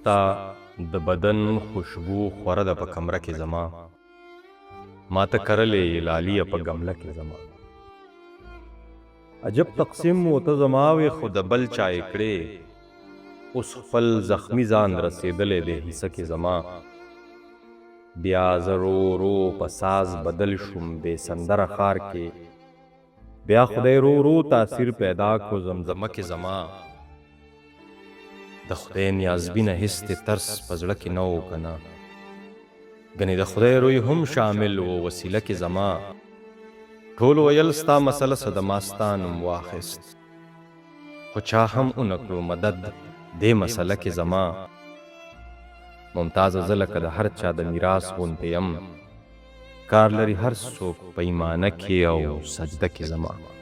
ستا د بدن خوشبو خوره ده په کمره کې زما ما ته کرلې لالیه په ګمله کې زما عجب تقسیم و ته زما وې خو د بل چا یې کړې اوس خپل زخمی ځان رسېدلی دی حصه کې زما بیا زه رو رو په ساز بدل شوم بې سندره ښار کې بیا خدای رو رو تاثیر پیدا کو زمزمه کې زما د خدای نیازبینه حس دې ترس په زړه کې نه و که نه ګنې د خدای روی هم شامل و وسیله کې زما ټول ویل ستا مسله څه د ما ستا نوم واخیست خو چا هم ونه کړو مدد دې مسله کې زما ممتازه زه لکه د هر چا د میراث غوندې یم کار لري هر څوک په ایمانه کې او سجده کې زما